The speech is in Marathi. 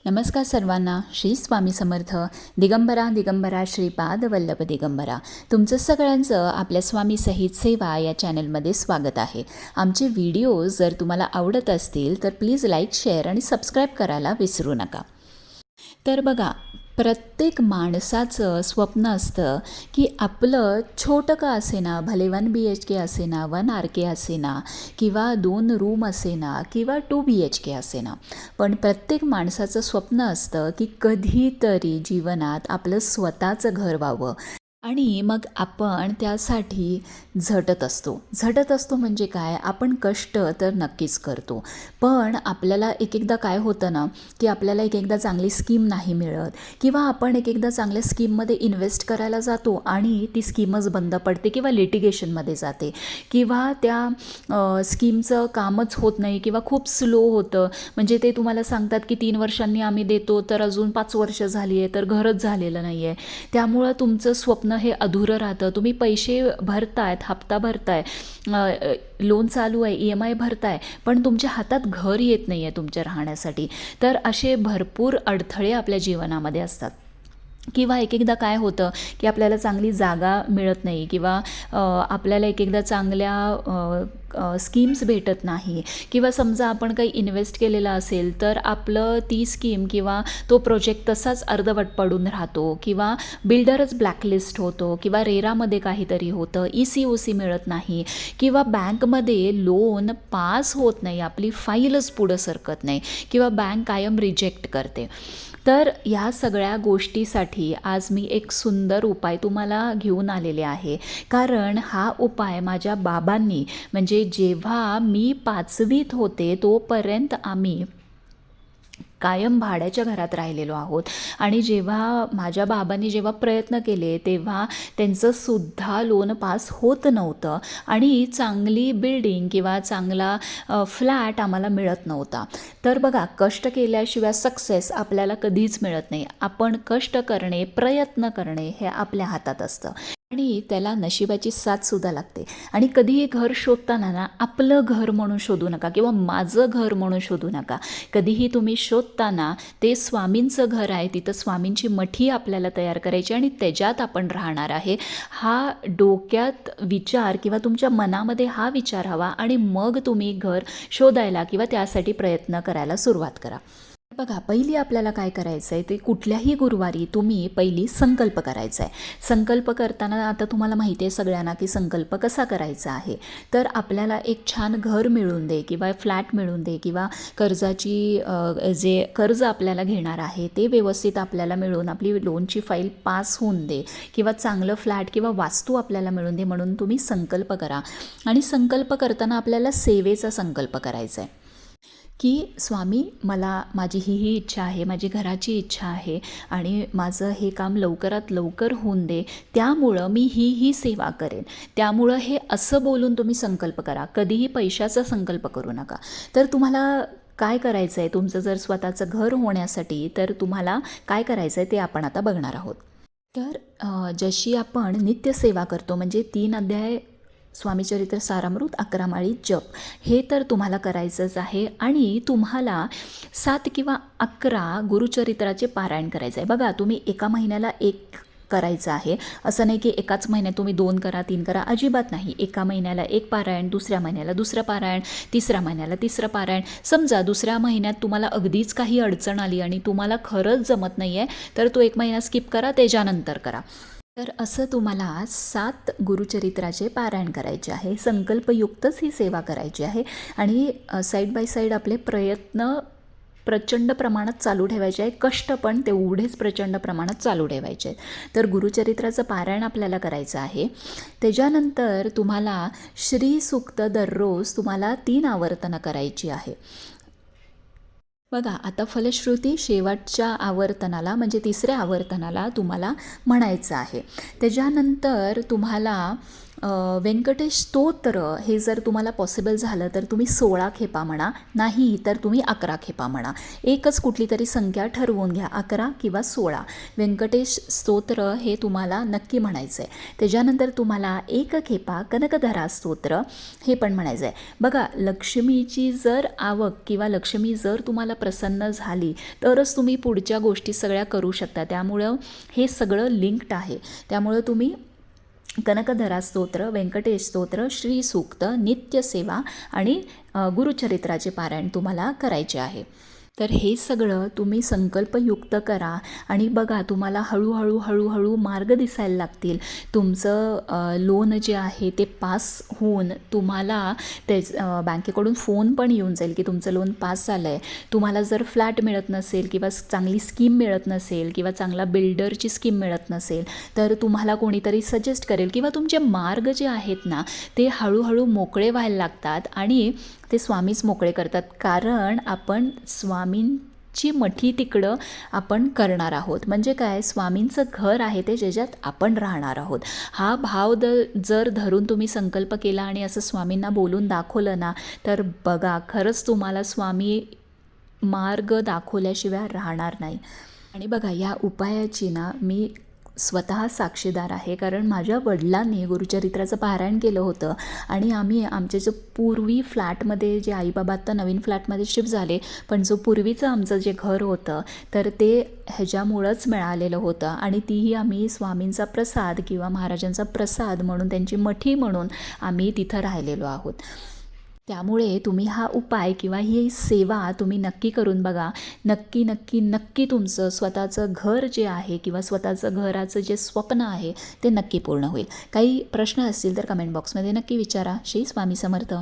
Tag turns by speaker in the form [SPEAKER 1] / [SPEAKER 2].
[SPEAKER 1] नमस्कार सर्वांना. श्री स्वामी समर्थ. दिगंबरा दिगंबरा श्रीपाद वल्लभ दिगंबरा. तुमचं सगळ्यांचं आपल्या स्वामी सहित सेवा या चॅनलमध्ये स्वागत आहे. आमचे व्हिडिओज जर तुम्हाला आवडत असतील तर प्लीज लाईक, शेअर आणि सबस्क्राईब करायला विसरू नका. तर बघा, प्रत्येक माणसाचं स्वप्न असतं की आपलं छोटं का असेना, भले 1 BHK असेना, 1 RK असेना किंवा 2 रूम असेना किंवा 2 BHK असेना, पण प्रत्येक माणसाचं स्वप्न असतं की कधीतरी जीवनात आपलं स्वतःचं घर व्हावं. आणि मग आपण त्यासाठी झटत असतो म्हणजे काय, आपण कष्ट तर नक्कीच करतो, पण आपल्याला एक एकदा काय होतं ना की आपल्याला एक एकदा चांगली स्कीम नाही मिळत किंवा आपण एक एकदा चांगल्या स्कीममध्ये इन्व्हेस्ट करायला जातो आणि ती स्कीमच बंद पडते किंवा लिटिगेशनमध्ये जाते किंवा त्या स्कीमचं कामच होत नाही किंवा खूप स्लो होतं. म्हणजे ते तुम्हाला सांगतात की 3 वर्षांनी आम्ही देतो, तर अजून 5 वर्ष झाली आहे तर घरच झालेलं नाही आहे. त्यामुळं तुमचं स्वप्न हे अधुरं राहतं. तुम्ही पैसे भरतायत, हप्ता भरताय, लोन चालू आहे, EMI भरताय, पण तुमच्या हातात घर येत नाही आहे तुमच्या राहण्यासाठी. तर असे भरपूर अडथळे आपल्या जीवनामध्ये असतात. किंवा एक एकदा काय होतं की आपल्याला चांगली जागा मिळत नाही किंवा आपल्याला एक एकदा चांगल्या स्कीम्स भेटत नाही किंवा समजा आपण काही इन्व्हेस्ट केलेलं असेल तर आपलं ती स्कीम किंवा तो प्रोजेक्ट तसाच अर्धवट पडून राहतो किंवा बिल्डरच ब्लॅकलिस्ट होतो किंवा रेरामध्ये काहीतरी होतं, ECOC मिळत नाही किंवा बँकमध्ये लोन पास होत नाही, आपली फाईलच पुढं सरकत नाही किंवा बँक कायम रिजेक्ट करते. तर या सगळ्या गोष्टीसाठी आज मी एक सुंदर उपाय तुम्हाला घेऊन आलेले आहे. कारण हा उपाय माझ्या बाबांनी, म्हणजे जेव्हा मी 5वीत होते तोपर्यंत आम्ही कायम भाड्याच्या घरात राहिलेलो आहोत आणि जेव्हा माझ्या बाबांनी जेव्हा प्रयत्न केले तेव्हा त्यांचं सुद्धा लोन पास होत नव्हतं आणि चांगली बिल्डिंग किंवा चांगला फ्लॅट आम्हाला मिळत नव्हता. तर बघा, कष्ट केल्याशिवाय सक्सेस आपल्याला कधीच मिळत नाही. आपण कष्ट करणे, प्रयत्न करणे हे आपल्या हातात असतं आणि त्याला नशिबाची साथसुद्धा लागते. आणि कधीही घर शोधताना ना, आपलं घर म्हणून शोधू नका किंवा माझं घर म्हणून शोधू नका. कधीही तुम्ही शोधताना ते स्वामींचं घर आहे, तिथं स्वामींची मठी आपल्याला तयार करायची आणि त्याच्यात आपण राहणार आहे, हा डोक्यात विचार किंवा तुमच्या मनामध्ये हा विचार हवा आणि मग तुम्ही घर शोधायला किंवा त्यासाठी प्रयत्न करायला सुरुवात करा. बघा, पहिली आपल्याला काय करायचं आहे ते कुठल्याही गुरुवारी तुम्ही पहिली संकल्प करायचा आहे. संकल्प करताना आता तुम्हाला माहिती आहे सगळ्यांना की संकल्प कसा करायचा आहे. तर आपल्याला एक छान घर मिळून दे किंवा फ्लॅट मिळून दे किंवा कर्जाची जे कर्ज आपल्याला घेणार आहे ते व्यवस्थित आपल्याला मिळून आपली लोनची फाईल पास होऊन दे किंवा चांगलं फ्लॅट किंवा वास्तू आपल्याला मिळून दे म्हणून तुम्ही संकल्प करा. आणि संकल्प करताना आपल्याला सेवेचा संकल्प करायचा आहे की स्वामी, मला माझी ही इच्छा आहे, माझी घराची इच्छा आहे आणि माझं हे काम लवकरात लवकर होऊन दे, त्यामुळं मी ही सेवा करेन. त्यामुळं हे असं बोलून तुम्ही संकल्प करा. कधीही पैशाचा संकल्प करू नका. तर तुम्हाला काय करायचं आहे, तुमचं जर स्वतःचं घर होण्यासाठी तर तुम्हाला काय करायचं आहे ते आपण आता बघणार आहोत. तर जशी आपण नित्यसेवा करतो म्हणजे 3 अध्याय स्वामीचरित्र सारामृत, 11 माळी जप, हे तर तुम्हाला करायचंच आहे आणि तुम्हाला 7 किंवा 11 गुरुचरित्राचे पारायण करायचं आहे. बघा, तुम्ही एका महिन्याला एक करायचं आहे, असं नाही की एकाच महिन्यात तुम्ही 2 करा, 3 करा, अजिबात नाही. एका महिन्याला एक पारायण, दुसऱ्या महिन्याला दुसरं पारायण, तिसऱ्या महिन्याला तिसरं पारायण. समजा दुसऱ्या महिन्यात तुम्हाला अगदीच काही अडचण आली आणि तुम्हाला खरंच जमत नाही आहे तर तो 1 महिना स्किप करा, त्याच्यानंतर करा. तर असं तुम्हाला 7 गुरुचरित्राचे पारायण करायचे आहे. संकल्पयुक्तच ही सेवा करायची आहे आणि साईड बाय साईड आपले प्रयत्न प्रचंड प्रमाणात चालू ठेवायचे आहे, कष्ट पण तेवढेच प्रचंड प्रमाणात चालू ठेवायचे आहेत. तर गुरुचरित्राचं पारायण आपल्याला करायचं आहे. त्याच्यानंतर तुम्हाला श्रीसूक्त दररोज तुम्हाला 3 आवर्तनं करायची आहे. बघा, आता फलश्रुती शेवटच्या आवर्तनाला म्हणजे 3ऱ्या आवर्तनाला तुम्हाला म्हणायचं आहे. त्याच्यानंतर तुम्हाला व्यंकटेश स्तोत्र हे जर तुम्हाला पॉसिबल झालं तर तुम्ही 16 खेपा म्हणा, नाही तर तुम्ही 11 खेपा म्हणा. एकच कुठली तरी संख्या ठरवून घ्या, 11 किंवा 16. व्यंकटेश स्तोत्र हे तुम्हाला नक्की म्हणायचं आहे. त्याच्यानंतर तुम्हाला 1 खेपा कनकधरा स्तोत्र हे पण म्हणायचं आहे. बघा, लक्ष्मीची जर आवक किंवा लक्ष्मी जर तुम्हाला प्रसन्न झाली तरच तुम्ही पुढच्या गोष्टी सगळ्या करू शकता. त्यामुळं हे सगळं लिंक्ड आहे. त्यामुळं तुम्ही कनकधरा स्तोत्र, व्यंकटेश स्तोत्र, श्री सूक्त, नित्यसेवा आणि गुरुचरित्राचे पारायण तुम्हाला करायचे आहे. तर हे सगळं तुम्ही संकल्पयुक्त करा आणि बघा, तुम्हाला हळूहळू मार्ग दिसायला लागतील. तुमचं लोन जे आहे ते पास होऊन तुम्हाला ते बँकेकडून फोन पण येऊन जाईल की तुमचं लोन पास झालं आहे. तुम्हाला जर फ्लॅट मिळत नसेल किंवा चांगली स्कीम मिळत नसेल किंवा चांगला बिल्डरची स्कीम मिळत नसेल तर तुम्हाला कोणीतरी सजेस्ट करेल किंवा तुमचे मार्ग जे आहेत ना ते हळूहळू मोकळे व्हायला लागतात आणि ते स्वामीच मोकळे करतात. कारण आपण स्वामींची मठी तिकडं आपण करणार आहोत. म्हणजे काय, स्वामींचं घर आहे ते ज्याच्यात आपण राहणार आहोत. हा भाव जर धरून तुम्ही संकल्प केला आणि असं स्वामींना बोलून दाखवलं ना तर बघा, खरंच तुम्हाला स्वामी मार्ग दाखवल्याशिवाय राहणार नाही. आणि बघा, या उपायाची ना मी स्वतः साक्षीदार आहे. कारण माझ्या वडिलांनी गुरुचरित्राचं पारायण केलं होतं आणि आम्ही आमचे जो पूर्वी फ्लॅटमध्ये, जे आईबाबा आत्ता नवीन फ्लॅटमध्ये शिफ्ट झाले, पण जो पूर्वीचं आमचं जे घर होतं तर ते ह्याच्यामुळंच मिळालेलं होतं आणि तीही आम्ही स्वामींचा प्रसाद किंवा महाराजांचा प्रसाद म्हणून, त्यांची मठी म्हणून आम्ही तिथं राहिलेलो आहोत. त्यामुळे तुम्ही हा उपाय किंवा ही सेवा तुम्ही नक्की करून बघा. नक्की नक्की नक्की तुमचं स्वतःचं घर जे आहे किंवा स्वतःचं घराचं जे स्वप्न आहे ते नक्की पूर्ण होईल. काही प्रश्न असतील तर कमेंट बॉक्समध्ये नक्की विचारा. श्री स्वामी समर्थ.